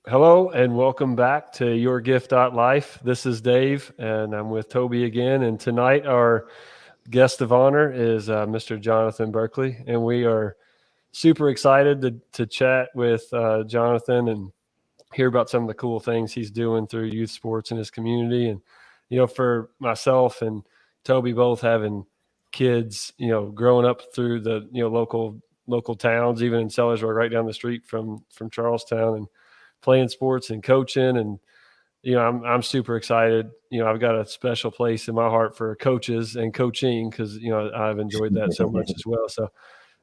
Hello and welcome back to YourGift.Life. This is Dave and I'm with Toby again. And tonight our guest of honor is Mr. Jonathan Berkely. And we are super excited to chat with Jonathan and hear about some of the cool things he's doing through youth sports in his community. And, for myself and Toby both having kids, growing up through the, local towns, even in Sellersburg, right down the street from Charlestown, and playing sports and coaching. And, I'm super excited. I've got a special place in my heart for coaches and coaching because, I've enjoyed that so much as well. So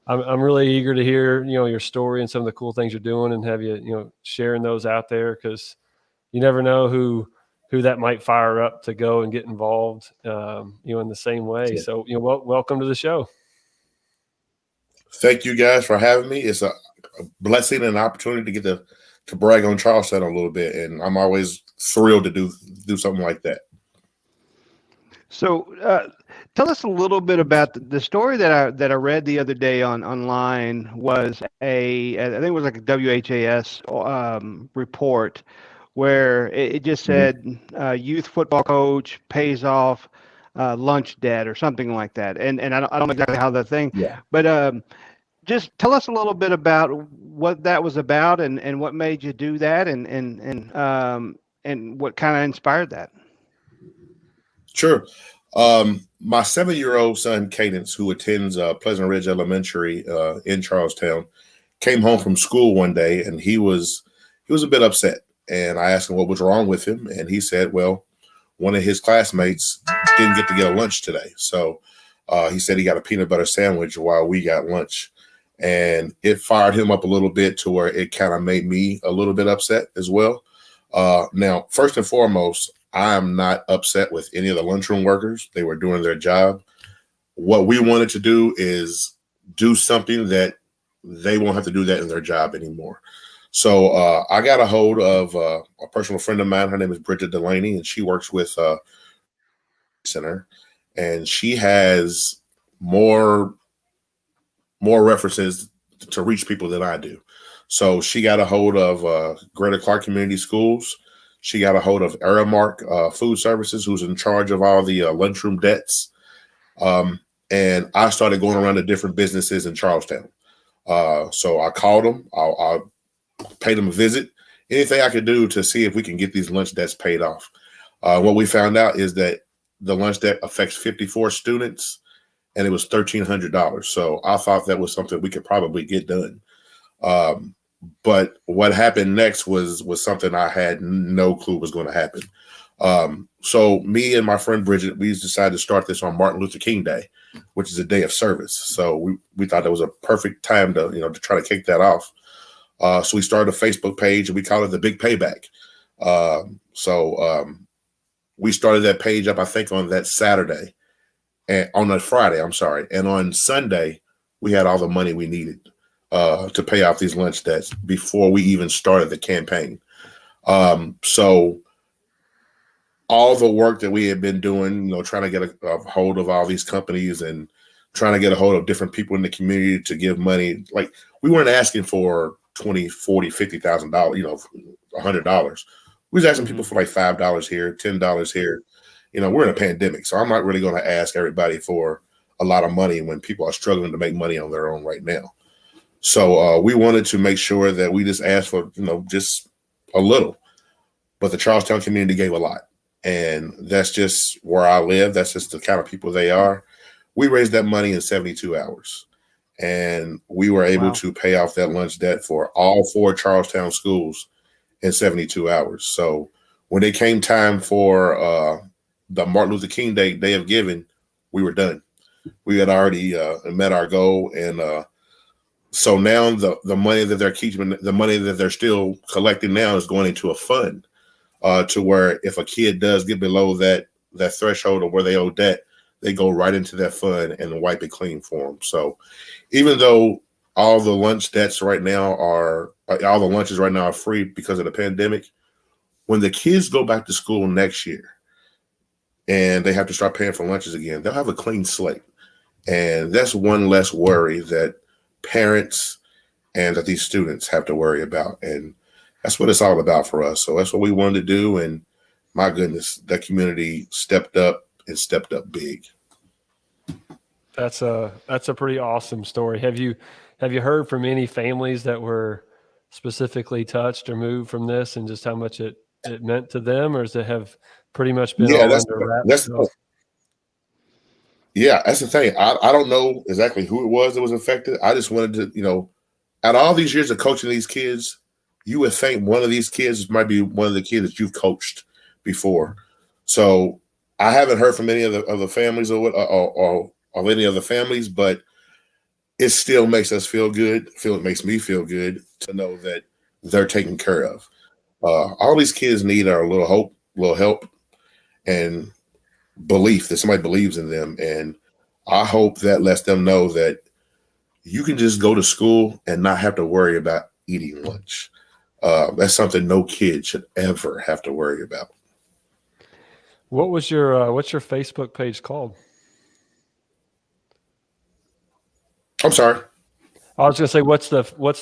I'm really eager to hear, your story and some of the cool things you're doing and have you, sharing those out there because you never know who that might fire up to go and get involved, in the same way. So, welcome to the show. Thank you guys for having me. It's a blessing and an opportunity to get to brag on Charleston a little bit, and I'm always thrilled to do something like that. So, tell us a little bit about the story that I read the other day online was I think it was like a WHAS report where it just said youth football coach pays off lunch debt or something like that, and I don't know exactly how that thing, Yeah. but just tell us a little bit about what that was about and what made you do that and what kind of inspired that. Sure. My 7-year-old son, Cadence, who attends Pleasant Ridge Elementary in Charlestown, came home from school one day and he was a bit upset. And I asked him what was wrong with him, and he said, "Well, one of his classmates didn't get to get a lunch today, so he said he got a peanut butter sandwich while we got lunch." And it fired him up a little bit to where it kind of made me a little bit upset as well. Now, first and foremost, I am not upset with any of the lunchroom workers. They were doing their job. What we wanted to do is do something that they won't have to do that in their job anymore. So I got a hold of a personal friend of mine. Her name is Bridget Delaney, and she works with Center, and she has more references to reach people than I do. So she got a hold of Greater Clark Community Schools. She got a hold of Aramark Food Services, who's in charge of all the lunchroom debts. And I started going around to different businesses in Charlestown. So I called them. I paid them a visit. Anything I could do to see if we can get these lunch debts paid off. What we found out is that the lunch debt affects 54 students, and it was $1,300. So I thought that was something we could probably get done. But what happened next was something I had no clue was going to happen. So me and my friend Bridget, we decided to start this on Martin Luther King Day, which is a day of service. So we thought that was a perfect time to try to kick that off. So we started a Facebook page and we call it the Big Payback. We started that page up, I think, on that Saturday, and on a Friday, I'm sorry. And on Sunday, we had all the money we needed to pay off these lunch debts before we even started the campaign. So all the work that we had been doing, trying to get a hold of all these companies and trying to get a hold of different people in the community to give money. Like, we weren't asking for $20, $40, $50,000, $100. We was asking people for like $5 here, $10 here. We're in a pandemic, so I'm not really going to ask everybody for a lot of money when people are struggling to make money on their own right now. So we wanted to make sure that we just asked for, just a little. But the Charlestown community gave a lot. And that's just where I live. That's just the kind of people they are. We raised that money in 72 hours. And we were able to pay off that lunch debt for all 4 Charlestown schools in 72 hours. So when it came time for the Martin Luther King Day of Giving, we were done. We had already met our goal. And so now the money that they're keeping, the money that they're still collecting now is going into a fund to where if a kid does get below that threshold of where they owe debt, they go right into that fund and wipe it clean for them. So even though all the lunches right now are free because of the pandemic, when the kids go back to school next year and they have to start paying for lunches again, they'll have a clean slate. And that's one less worry that parents and that these students have to worry about. And that's what it's all about for us. So that's what we wanted to do. And my goodness, that community stepped up and stepped up big. That's a pretty awesome story. Have you heard from any families that were specifically touched or moved from this, and just how much it meant to them, or does it have pretty much been Yeah, all under wraps that's still? yeah, that's the thing. I don't know exactly who it was that was affected. I just wanted to, out of all these years of coaching these kids, you would think one of these kids might be one of the kids that you've coached before. So I haven't heard from any of the families or any of the families, but it still makes us feel good. It makes me feel good to know that they're taken care of. All these kids need are a little hope, a little help, and belief that somebody believes in them. And I hope that lets them know that you can just go to school and not have to worry about eating lunch. That's something no kid should ever have to worry about. What's your Facebook page called? I'm sorry. I was going to say, what's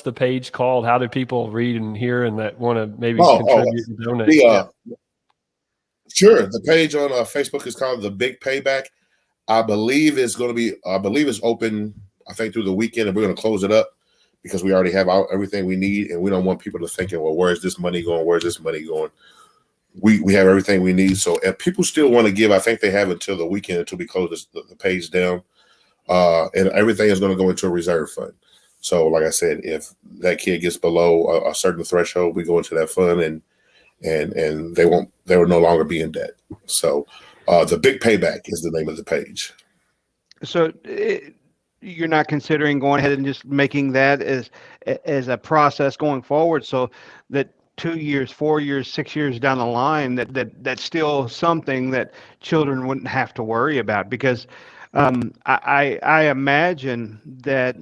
the page called? How do people read and hear and that want to maybe Oh, contribute and donate? Sure. The page on Facebook is called The Big Payback. I believe it's open, I think, through the weekend, and we're going to close it up because we already have everything we need, and we don't want people to thinking, well, where's this money going? Where's this money going? We have everything we need. So if people still want to give, I think they have until the weekend until we close the page down. And everything is going to go into a reserve fund. So like I said, if that kid gets below a certain threshold, we go into that fund and they will no longer be in debt. So The Big Payback is the name of the page. So you're not considering going ahead and just making that as a process going forward, so that 2 years, 4 years, 6 years down the line, that's still something that children wouldn't have to worry about, because I imagine that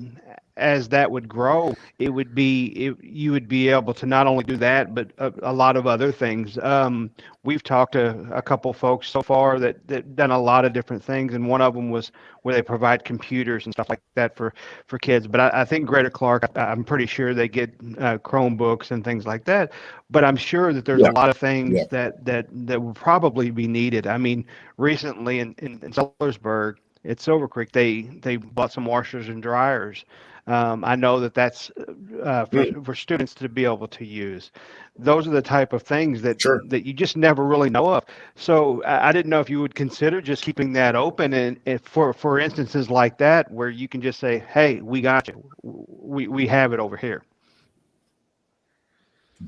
as that would grow, you would be able to not only do that, but a lot of other things. We've talked to a couple folks so far that done a lot of different things, and one of them was where they provide computers and stuff like that for kids. But I think Greater Clark, I'm pretty sure they get Chromebooks and things like that. But I'm sure that there's a Yeah. lot of things Yeah. that will probably be needed. I mean, recently in Sellersburg at Silver Creek, they bought some washers and dryers. I know that's for students to be able to use. Those are the type of things Sure. that you just never really know of. So I didn't know if you would consider just keeping that open, and for instances like that where you can just say, "Hey, we got you. We have it over here."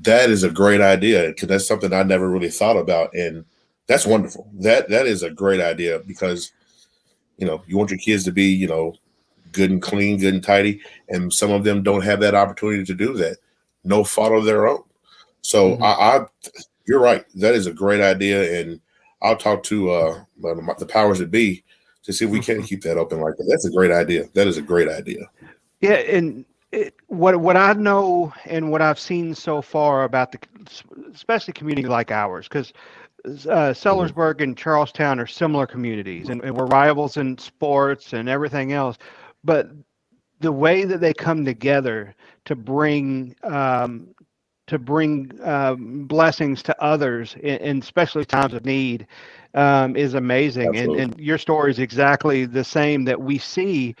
That is a great idea because that's something I never really thought about, and that's wonderful. That is a great idea because you want your kids to be good and clean, good and tidy, and some of them don't have that opportunity to do that. No fault of their own. So Mhm. you're right. That is a great idea, and I'll talk to the powers that be to see if we can keep that open like that. That's a great idea. That is a great idea. Yeah, and what I know and what I've seen so far about especially community like ours, because Mhm. Sellersburg and Charlestown are similar communities, and we're rivals in sports and everything else. But the way that they come together to bring blessings to others, in especially times of need, is amazing. Absolutely. And your story is exactly the same that we see,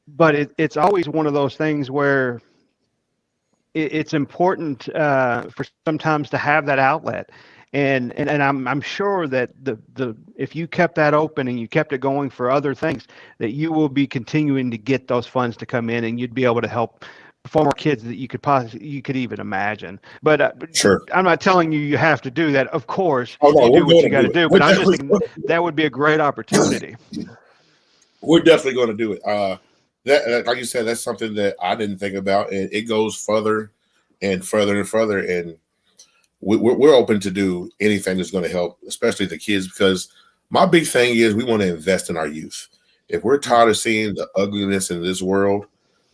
but it's always one of those things where it's important for sometimes to have that outlet, and I'm sure that the if you kept that open and you kept it going for other things, that you will be continuing to get those funds to come in, and you'd be able to help far more kids that you could even imagine. But Sure. I'm not telling you have to do that. Of course, Oh no, you we're do what you going to got to do it. do. We're But I'm just definitely thinking going to do that would be a great opportunity. it. We're definitely going to do it. That, like you said, that's something that I didn't think about, and it goes further and further and further. And we're open to do anything that's going to help, especially the kids, because my big thing is we want to invest in our youth. If we're tired of seeing the ugliness in this world,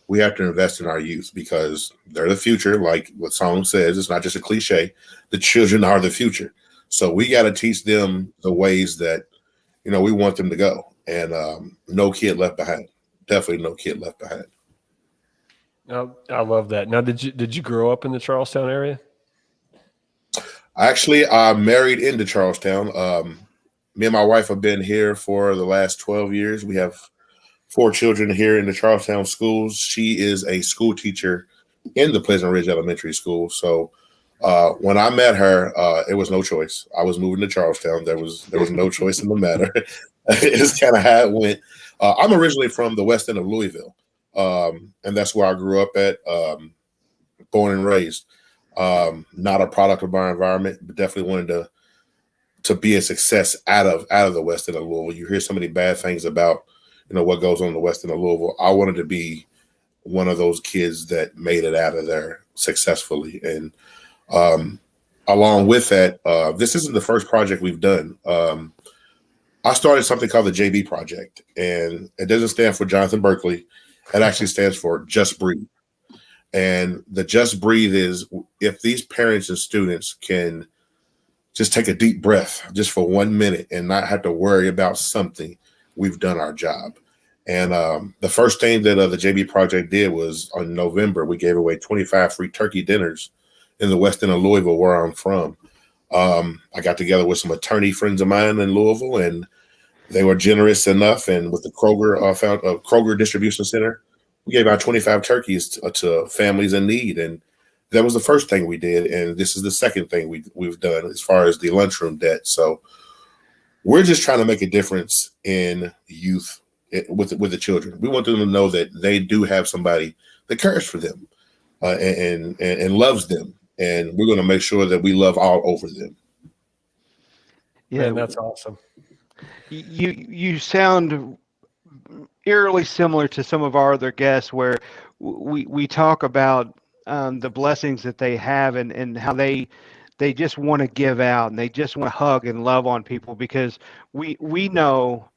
we have to invest in our youth because they're the future. Like what song says, it's not just a cliche. The children are the future. So we got to teach them the ways that, we want them to go. And no kid left behind. Definitely no kid left behind. I love that. Now, did you grow up in the Charlestown area? Actually, I married into Charlestown. Me and my wife have been here for the last 12 years. We have 4 children here in the Charlestown schools. She is a school teacher in the Pleasant Ridge Elementary School. So when I met her, it was no choice. I was moving to Charlestown. There was no choice in the matter. It's kind of how it went. I'm originally from the west end of Louisville, and that's where I grew up at, born and raised. Not a product of my environment, but definitely wanted to be a success out of the west end of Louisville. You hear so many bad things about what goes on in the west end of Louisville. I wanted to be one of those kids that made it out of there successfully. And along with that, this isn't the first project we've done. I started something called the JB Project, and it doesn't stand for Jonathan Berkely. It actually stands for Just Breathe. And the Just Breathe is if these parents and students can just take a deep breath just for 1 minute and not have to worry about something, we've done our job. And the first thing that the JB Project did was in November, we gave away 25 free turkey dinners in the west end of Louisville, where I'm from. I got together with some attorney friends of mine in Louisville, and they were generous enough. And with the Kroger Distribution Center, we gave out 25 turkeys to families in need. And that was the first thing we did. And this is the second thing we've done as far as the lunchroom debt. So we're just trying to make a difference in youth with the children. We want them to know that they do have somebody that cares for them and loves them. And we're going to make sure that we love all over them. Yeah, Man, that's awesome. you sound eerily similar to some of our other guests, where we talk about the blessings that they have, and how they just want to give out, and they just want to hug and love on people, because we know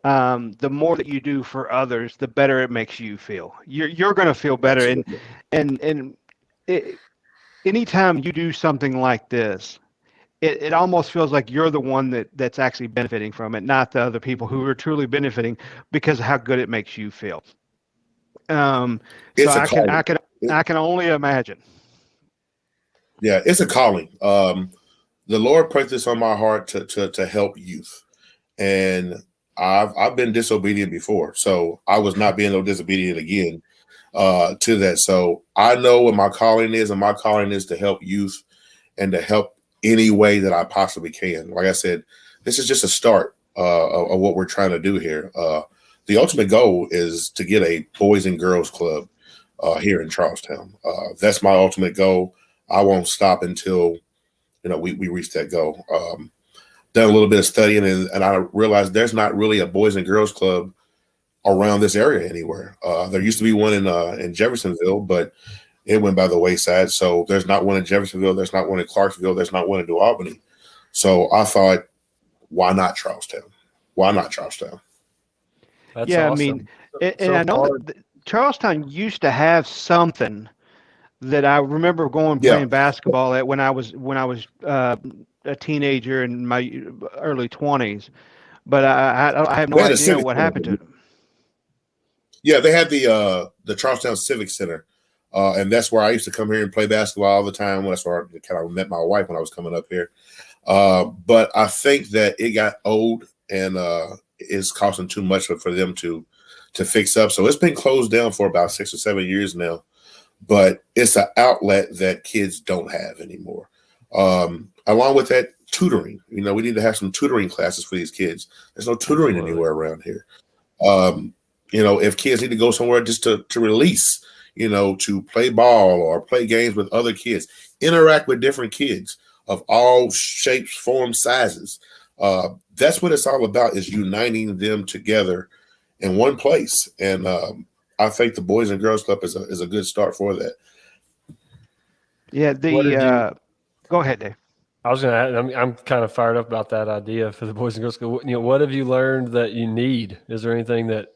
the more that you do for others, the better it makes you feel. You're going to feel better, Absolutely. and it, anytime you do something like this, it almost feels like you're the one that's actually benefiting from it, not the other people who are truly benefiting because of how good it makes you feel. So It's a I can I calling. can I can only imagine. Yeah, it's a calling. The Lord put this on my heart to help youth, and I've been disobedient before, so I was not being no disobedient again to that. So I know what my calling is, and my calling is to help youth and to help any way that I possibly can. Like I said, this is just a start of what we're trying to do here. The ultimate goal is to get a boys and girls club here in Charlestown. That's my ultimate goal. I won't stop until we reach that goal. Done a little bit of studying, and I realized there's not really a boys and girls club around this area anywhere. There used to be one in Jeffersonville, but it went by the wayside. So there's not one in Jeffersonville. There's not one in Clarksville. There's not one in New Albany. So I thought, why not Charlestown? Why not Charlestown? That's Yeah, I mean, awesome. and So I know far, that Charlestown used to have something that I remember going Yeah, playing basketball at when I was a teenager in my early 20s, but I have no they had a idea civic what center. happened to it. Yeah, they had the Charlestown Civic Center, and that's where I used to come here and play basketball all the time. That's where I kind of met my wife when I was coming up here. But I think that it got old and it's costing too much for them to fix up. So it's been closed down for about 6 or 7 years now. But it's an outlet that kids don't have anymore. Along with that, tutoring. We need to have some tutoring classes for these kids. There's no tutoring absolutely. anywhere around here. Um, if kids need to go somewhere just to release, to play ball or play games with other kids, interact with different kids of all shapes, forms, sizes. That's what it's all about, is uniting them together in one place. And I think the Boys and Girls Club is a good start for that. Yeah, What did you? go ahead, Dave. I was gonna. I'm kind of fired up about that idea for the Boys and Girls School. What have you learned that you need? Is there anything that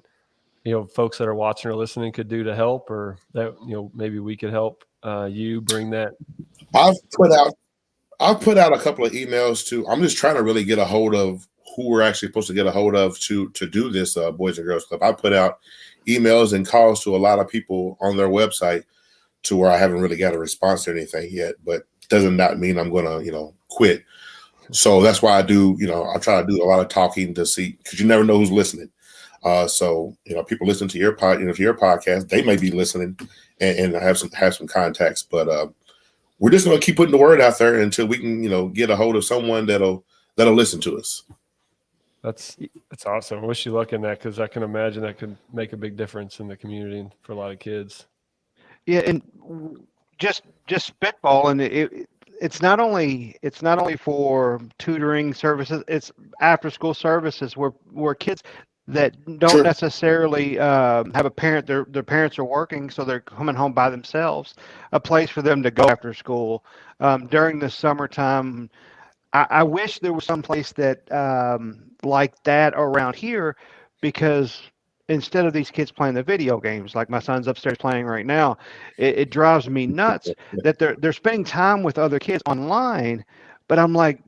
folks that are watching or listening could do to help, or that maybe we could help you bring that? I've put out I've put out a couple of emails to. I'm just trying to really get a hold of who we're actually supposed to get a hold of to do this Boys and Girls Club. I put out emails and calls to a lot of people on their website, to where I haven't really got a response to anything yet. But doesn't not mean I'm gonna quit. So that's why I do, I try to do a lot of talking to see, because you never know who's listening. So people listen to your to your podcast, they may be listening and have some contacts. But we're just going to keep putting the word out there until we can, get a hold of someone that'll listen to us. That's awesome. I wish you luck in that, because I can imagine that could make a big difference in the community and for a lot of kids. Yeah, and just spitball, and it's not only for tutoring services, it's after school services where kids that don't Sure. necessarily have a parent, their parents are working, so they're coming home by themselves, a place for them to go after school during the summertime. I wish there was some place that like that around here, because instead of these kids playing the video games like my son's upstairs playing right now, it drives me nuts that they're spending time with other kids online. But I'm like,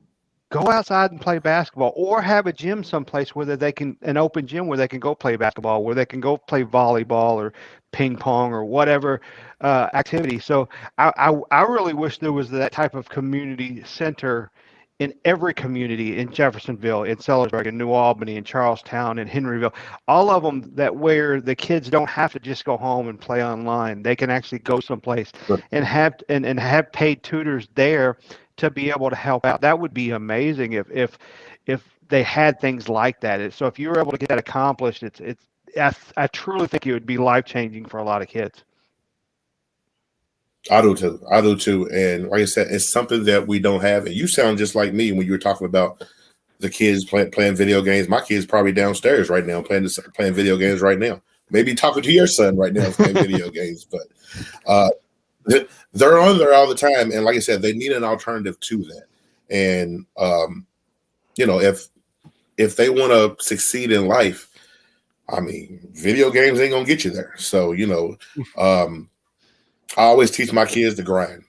go outside and play basketball, or have a gym someplace where they can, an open gym where they can go play basketball, where they can go play volleyball or ping pong or whatever activity. So I really wish there was that type of community center in every community, in Jeffersonville, in Sellersburg, in New Albany, in Charlestown, in Henryville, all of them, that where the kids don't have to just go home and play online. They can actually go someplace and have paid tutors there to be able to help out. That would be amazing if they had things like that. So if you were able to get that accomplished, I truly think it would be life changing for a lot of kids. I do too. And like I said, it's something that we don't have. And you sound just like me when you were talking about the kids playing video games. My kid's probably downstairs right now playing video games right now. Maybe talking to your son right now playing video games. But they're on there all the time. And like I said, they need an alternative to that. And if they want to succeed in life, I mean, video games ain't gonna get you there. So I always teach my kids to grind.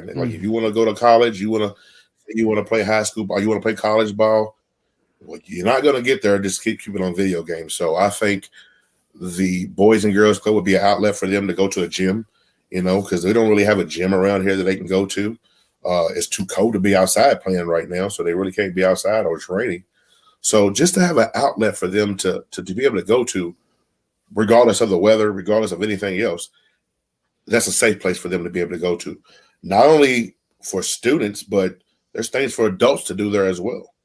And like, if you want to go to college, you want to play high school ball, you want to play college ball, well, you're not going to get there. Just keep it on video games. So I think the Boys and Girls Club would be an outlet for them to go to a gym, because they don't really have a gym around here that they can go to. It's too cold to be outside playing right now, so they really can't be outside, or it's raining. So just to have an outlet for them to be able to go to, regardless of the weather, regardless of anything else, that's a safe place for them to be able to go to. Not only for students, but there's things for adults to do there as well.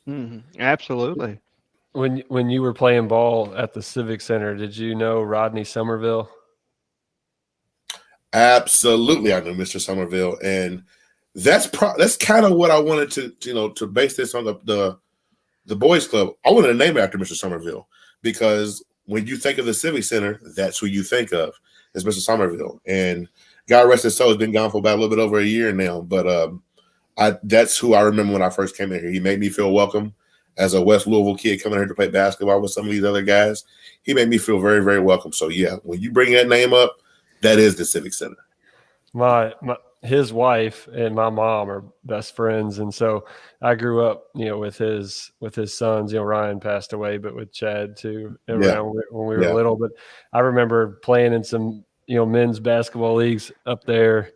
Mm-hmm. Absolutely. When you were playing ball at the Civic Center, did you know Rodney Somerville? Absolutely, I knew Mr. Somerville, and that's kind of what I wanted to base this on the boys club. I wanted to name it after Mr. Somerville, because when you think of the Civic Center, that's who you think of, is Mr. Somerville. And God rest his soul, has been gone for about a little bit over a year now. But that's who I remember when I first came in here. He made me feel welcome as a West Louisville kid coming here to play basketball with some of these other guys. He made me feel very, very welcome. So yeah, when you bring that name up, that is the Civic Center. His wife and my mom are best friends, and so I grew up, with his sons. Ryan passed away, but with Chad too, around when we were little. But I remember playing in some, men's basketball leagues up there.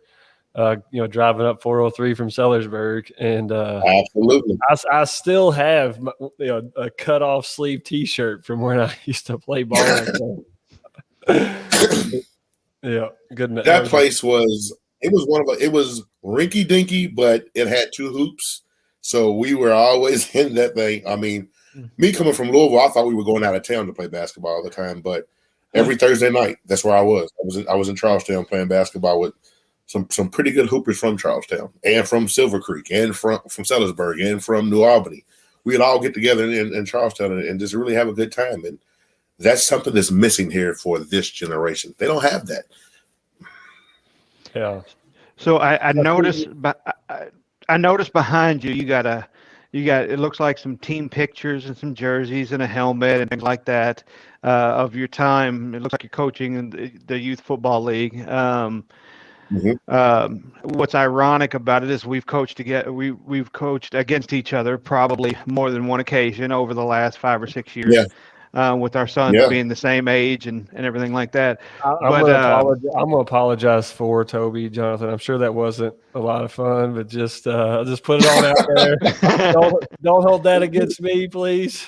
Driving up 403 from Sellersburg, and absolutely, I still have a cut off sleeve T-shirt from when I used to play ball. Yeah, good. That place it was rinky dinky, but it had two hoops, so we were always in that thing. I mean, me coming from Louisville, I thought we were going out of town to play basketball all the time, but every Thursday night, that's where I was. I was in Charlestown playing basketball with some pretty good hoopers from Charlestown and from Silver Creek and from Sellersburg and from New Albany. We'd all get together in Charlestown and just really have a good time. And that's something that's missing here for this generation. They don't have that. Yeah. So I noticed, I noticed behind you, you got it looks like some team pictures and some jerseys and a helmet and things like that of your time. It looks like you're coaching in the youth football league. What's ironic about it is we've coached against each other probably more than one occasion over the last 5 or 6 years. Yeah. with our sons Yeah. being the same age and everything like that. I'm But gonna apologize. I'm gonna apologize for Toby, Jonathan. I'm sure that wasn't a lot of fun, but just I'll just put it on out there. Don't hold that against me, please.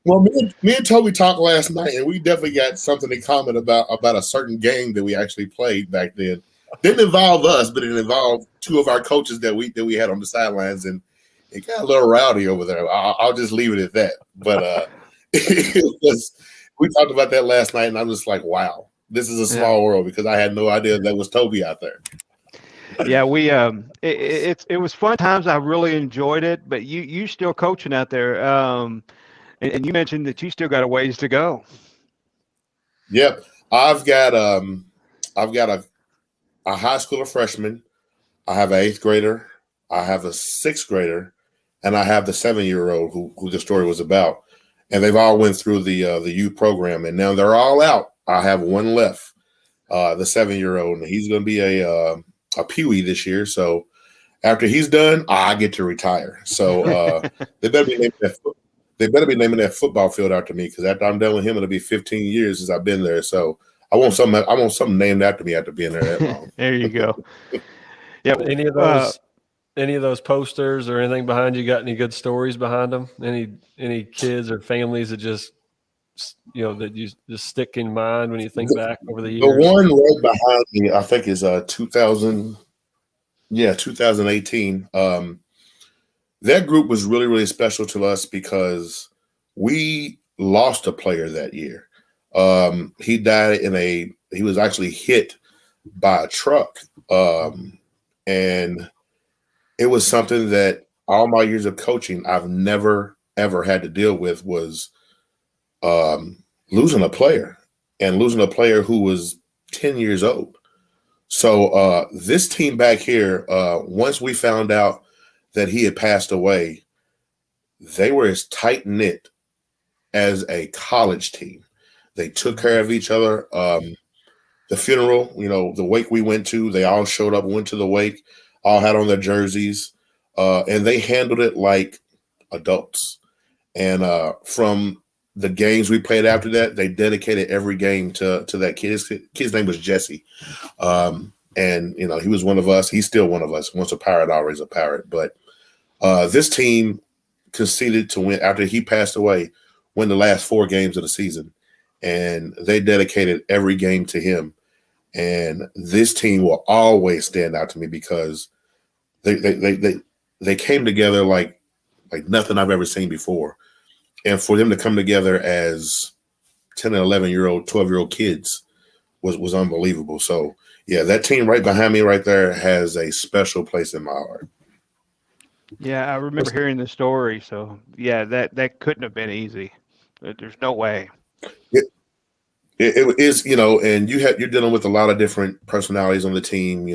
Well, me and Toby talked last night, and we definitely got something in common about a certain game that we actually played back then. Didn't involve us, but it involved two of our coaches that we had on the sidelines, and it got a little rowdy over there. I'll just leave it at that. But it was. We talked about that last night, and I'm just like, wow, this is a small world, because I had no idea that was Toby out there. Yeah, we it was fun times. I really enjoyed it. But you still coaching out there, and you mentioned that you still got a ways to go. Yep, I've got a high schooler freshman. I have an eighth grader. I have a sixth grader, and I have the 7-year-old who the story was about. And they've all went through the youth program, and now they're all out. I have one left, the 7-year-old, and he's going to be a peewee this year. So after he's done, I get to retire. So they better be naming that. They better be naming that football field after me, because after I'm done with him, it'll be 15 years since I've been there. So I want something named after me after being there that long. There you go. Yeah. Any of those posters or anything behind you got any good stories behind them? Any kids or families that just that you just stick in mind when you think back over the The years? one right behind me, I think, is 2018. That group was really, really special to us because we lost a player that year. He died he was actually hit by a truck. And it was something that all my years of coaching, I've never, ever had to deal with, was losing a player, and losing a player who was 10 years old. So this team back here, once we found out that he had passed away, they were as tight knit as a college team. They took care of each other. The funeral, the wake we went to, they all showed up, went to the wake, all had on their jerseys, and they handled it like adults. And from the games we played after that, they dedicated every game to that kid. His kid's name was Jesse. And, he was one of us. He's still one of us. Once a Pirate, always a Pirate. But this team conceded to win, after he passed away, win the last 4 games of the season. And they dedicated every game to him. And this team will always stand out to me because they came together like nothing I've ever seen before. And for them to come together as 10 and 11-year-old, 12-year-old kids was unbelievable. So, yeah, that team right behind me right there has a special place in my heart. Yeah, I remember hearing the story. So yeah, that couldn't have been easy. There's no way. It is, and you're dealing with a lot of different personalities on the team.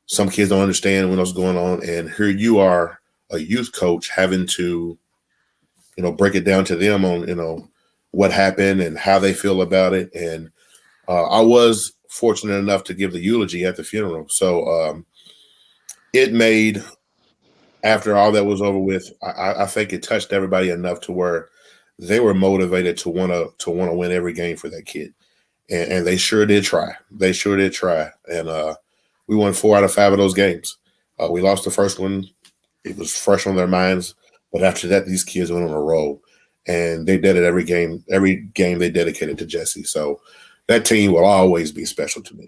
Some kids don't understand what's going on, and here you are, a youth coach, having to, break it down to them on, what happened and how they feel about it. And I was fortunate enough to give the eulogy at the funeral, so it made, after all that was over with, I think it touched everybody enough to where they were motivated to want to win every game for that kid. And they sure did try. They sure did try. And we won 4 out of 5 of those games. We lost the first one. It was fresh on their minds. But after that, these kids went on a roll. And they did it every game. Every game they dedicated to Jesse. So that team will always be special to me.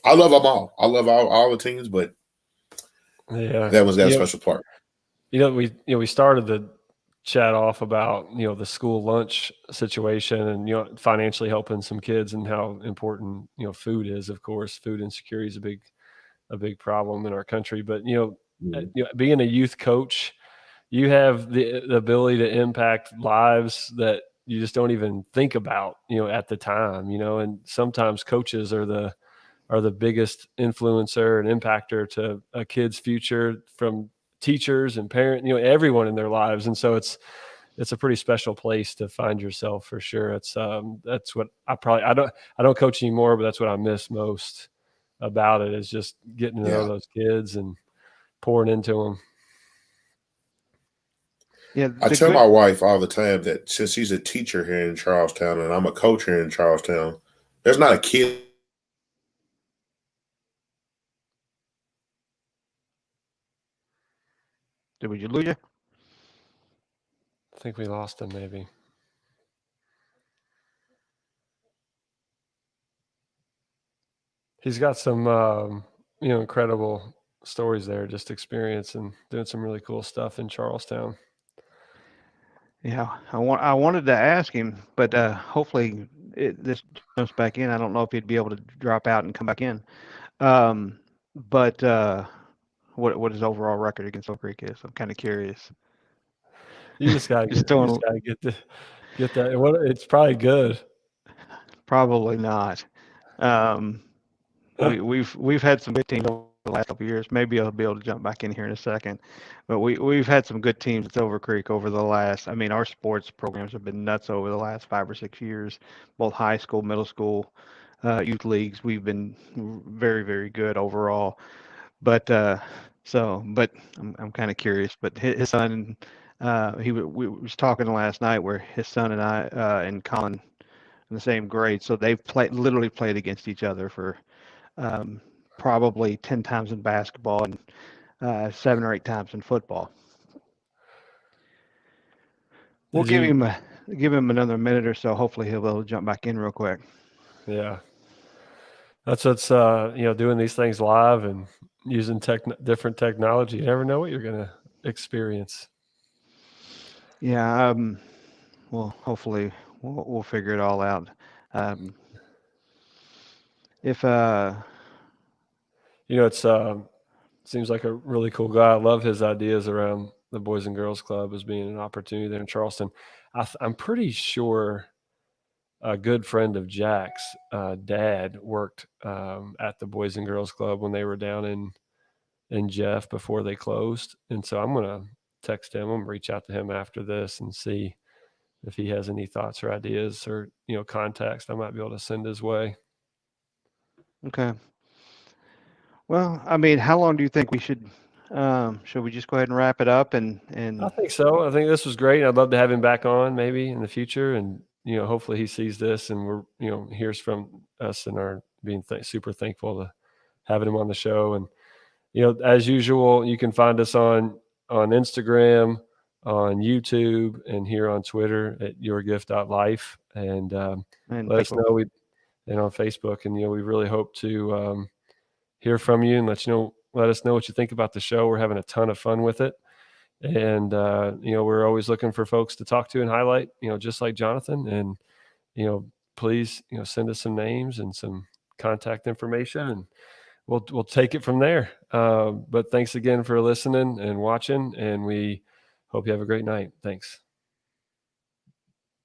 I love them all. I love all the teams, but that was that special part. We started the chat off about the school lunch situation and financially helping some kids and how important food is. Of course, food insecurity is a big problem in our country. But being a youth coach, you have the ability to impact lives that you just don't even think about at the time. And sometimes coaches are the biggest influencer and impactor to a kid's future, from teachers and parents, everyone in their lives. And so it's a pretty special place to find yourself, for sure. That's what I don't coach anymore, but that's what I miss most about it, is just getting to know those kids and pouring into them. Yeah, I the tell good. my wife all the time that since she's a teacher here in Charlestown and I'm a coach here in Charlestown, there's not a kid. Did we lose you? I think we lost him maybe. He's got some, incredible stories there, just experience and doing some really cool stuff in Charlestown. Yeah, I wanted to ask him, but hopefully this jumps back in. I don't know if he'd be able to drop out and come back in. Um, but what his overall record against Oak Creek is? I'm kind of curious. You just gotta Just just throwing. gotta get that. What it's probably good. Probably not. Um, we've had some good teams over the last couple of years. Maybe I'll be able to jump back in here in a second, but we've had some good teams at Silver Creek over the last. I mean, our sports programs have been nuts over the last 5 or 6 years, both high school, middle school, youth leagues. We've been very, very good overall. But but I'm kind of curious. But his son, we was talking last night where his son and I and Colin in the same grade, so they've literally played against each other for um, probably 10 times in basketball and 7 or 8 times in football. We'll Did you? give him another minute or so. Hopefully he'll be able to jump back in real quick. Yeah, that's what's doing these things live and using different technology. You never know what you're gonna experience. Yeah. Well, hopefully we'll figure it all out. Um, if It's seems like a really cool guy. I love his ideas around the Boys and Girls Club as being an opportunity there in Charleston. I'm pretty sure a good friend of Jack's dad worked at the Boys and Girls Club when they were down in Jeff before they closed. And so I'm gonna text him. I'm gonna reach out to him after this and see if he has any thoughts or ideas or contacts I might be able to send his way. Okay. Well, I mean, how long do you think we should we just go ahead and wrap it up I and think so. I think this was great. I'd love to have him back on maybe in the future, and hopefully he sees this and we're hears from us and are being super thankful to having him on the show. And as usual, you can find us on Instagram, on YouTube, and here on Twitter at YourGift.Life, and and let us Facebook? know and on Facebook, and we really hope to hear from you and let us know what you think about the show. We're having a ton of fun with it. And, we're always looking for folks to talk to and highlight, just like Jonathan. And, please, send us some names and some contact information, and we'll take it from there. But thanks again for listening and watching, and we hope you have a great night. Thanks.